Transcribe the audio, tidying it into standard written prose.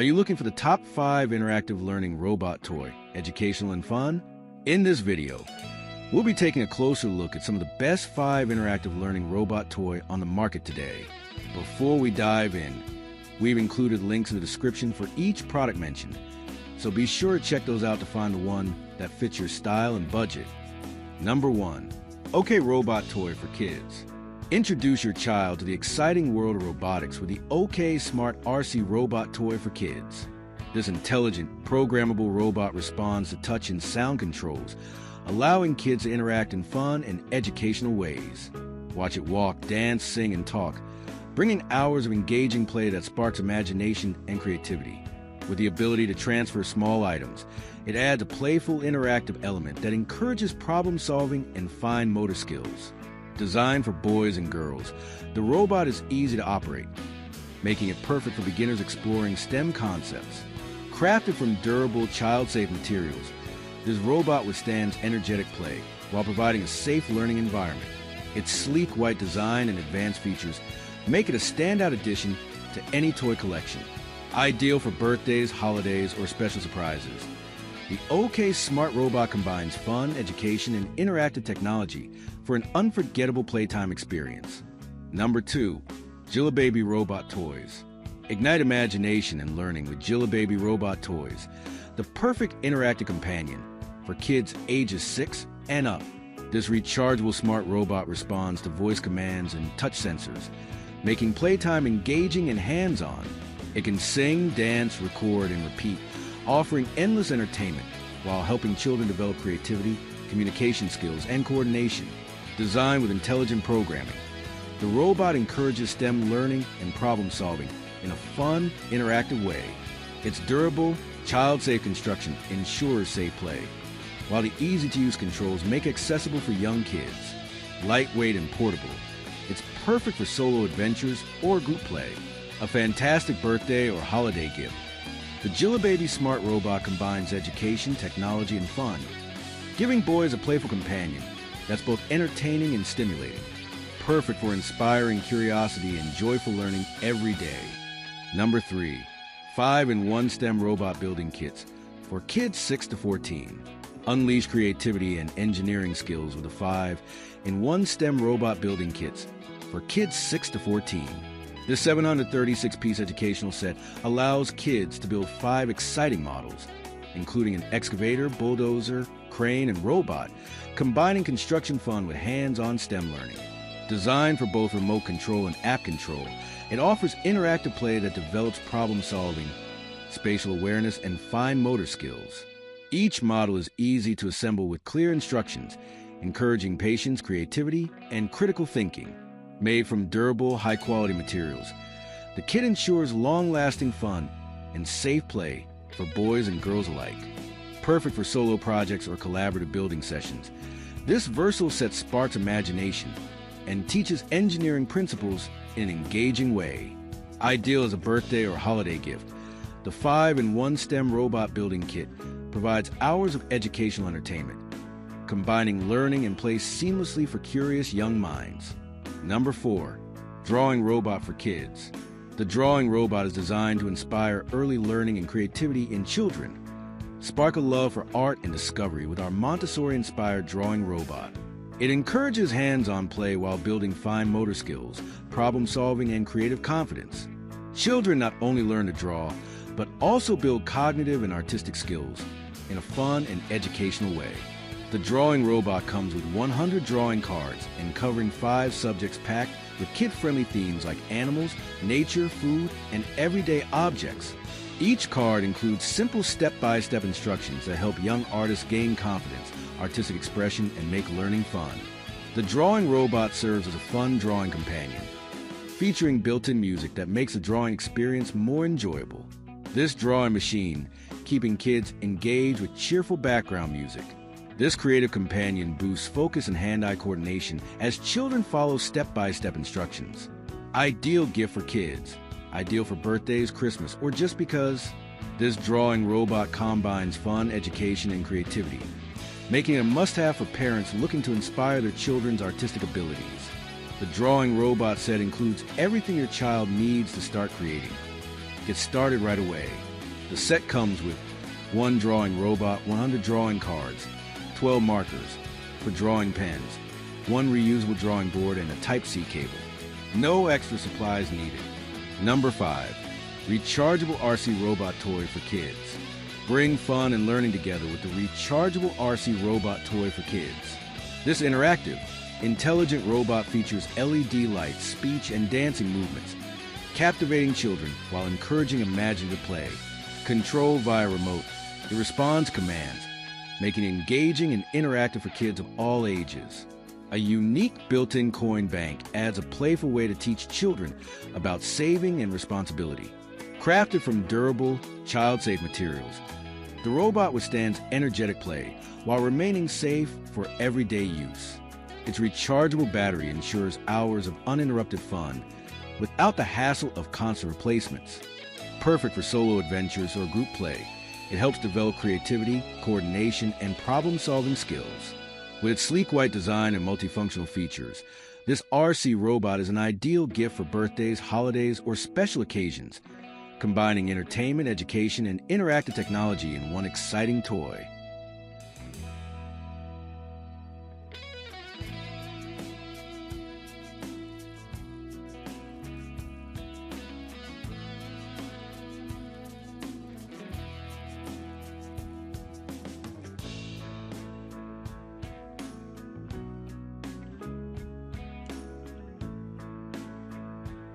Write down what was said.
Are you looking for the top 5 interactive learning robot toy, educational and fun? In this video, we'll be taking a closer look at some of the best 5 interactive learning robot toy on the market today. Before we dive in, we've included links in the description for each product mentioned, so be sure to check those out to find the one that fits your style and budget. Number 1. OK Robot Toy for Kids. Introduce your child to the exciting world of robotics with the OK Smart RC Robot Toy for Kids. This intelligent, programmable robot responds to touch and sound controls, allowing kids to interact in fun and educational ways. Watch it walk, dance, sing, and talk, bringing hours of engaging play that sparks imagination and creativity. With the ability to transfer small items, it adds a playful, interactive element that encourages problem-solving and fine motor skills. Designed for boys and girls, the robot is easy to operate, making it perfect for beginners exploring STEM concepts. Crafted from durable, child-safe materials, this robot withstands energetic play while providing a safe learning environment. Its sleek white design and advanced features make it a standout addition to any toy collection. Ideal for birthdays, holidays, or special surprises. The OK Smart Robot combines fun, education, and interactive technology for an unforgettable playtime experience. Number 2. GILOBABY Robot Toys. Ignite imagination and learning with GILOBABY Robot Toys, the perfect interactive companion for kids ages 6 and up. This rechargeable smart robot responds to voice commands and touch sensors, making playtime engaging and hands-on. It can sing, dance, record, and repeat, offering endless entertainment while helping children develop creativity, communication skills, and coordination. Designed with intelligent programming, the robot encourages STEM learning and problem-solving in a fun, interactive way. Its durable, child-safe construction ensures safe play, while the easy-to-use controls make it accessible for young kids. Lightweight and portable, it's perfect for solo adventures or group play. A fantastic birthday or holiday gift. The GILOBABY Smart Robot combines education, technology, and fun, giving boys a playful companion that's both entertaining and stimulating. Perfect for inspiring curiosity and joyful learning every day. Number 3. 5-in-1 STEM Robot Building Kits for kids 6 to 14. Unleash creativity and engineering skills with the 5-in-1 STEM Robot Building Kits for kids 6 to 14. This 736-piece educational set allows kids to build 5 exciting models, including an excavator, bulldozer, crane, and robot, combining construction fun with hands-on STEM learning. Designed for both remote control and app control, it offers interactive play that develops problem-solving, spatial awareness, and fine motor skills. Each model is easy to assemble with clear instructions, encouraging patience, creativity, and critical thinking. Made from durable, high-quality materials, the kit ensures long-lasting fun and safe play for boys and girls alike. Perfect for solo projects or collaborative building sessions, this versatile set sparks imagination and teaches engineering principles in an engaging way. Ideal as a birthday or holiday gift, the 5-in-1 STEM Robot Building Kit provides hours of educational entertainment, combining learning and play seamlessly for curious young minds. Number 4. Drawing Robot for Kids. The drawing robot is designed to inspire early learning and creativity in children. Spark a love for art and discovery with our Montessori-inspired drawing robot. It encourages hands-on play while building fine motor skills, problem-solving, and creative confidence. Children not only learn to draw, but also build cognitive and artistic skills in a fun and educational way. The drawing robot comes with 100 drawing cards and covering 5 subjects packed with kid-friendly themes like animals, nature, food, and everyday objects. Each card includes simple step-by-step instructions that help young artists gain confidence, artistic expression, and make learning fun. The drawing robot serves as a fun drawing companion, featuring built-in music that makes the drawing experience more enjoyable. This drawing machine keeping kids engaged with cheerful background music. This creative companion boosts focus and hand-eye coordination as children follow step-by-step instructions. Ideal gift for kids. Ideal for birthdays, Christmas, or just because. This drawing robot combines fun, education, and creativity, making it a must-have for parents looking to inspire their children's artistic abilities. The drawing robot set includes everything your child needs to start creating. Get started right away. The set comes with 1 drawing robot, 100 drawing cards, 12 markers for drawing pens, 1 reusable drawing board, and a Type-C cable. No extra supplies needed. Number 5. Rechargeable RC robot toy for kids. Bring fun and learning together with the Rechargeable RC robot toy for kids. This interactive, intelligent robot features LED lights, speech, and dancing movements, captivating children while encouraging imaginative play. Controlled via remote, it responds commands, making it engaging and interactive for kids of all ages. A unique built-in coin bank adds a playful way to teach children about saving and responsibility. Crafted from durable, child-safe materials, the robot withstands energetic play while remaining safe for everyday use. Its rechargeable battery ensures hours of uninterrupted fun without the hassle of constant replacements. Perfect for solo adventures or group play, it helps develop creativity, coordination, and problem-solving skills. With its sleek white design and multifunctional features, this RC robot is an ideal gift for birthdays, holidays, or special occasions, combining entertainment, education, and interactive technology in one exciting toy.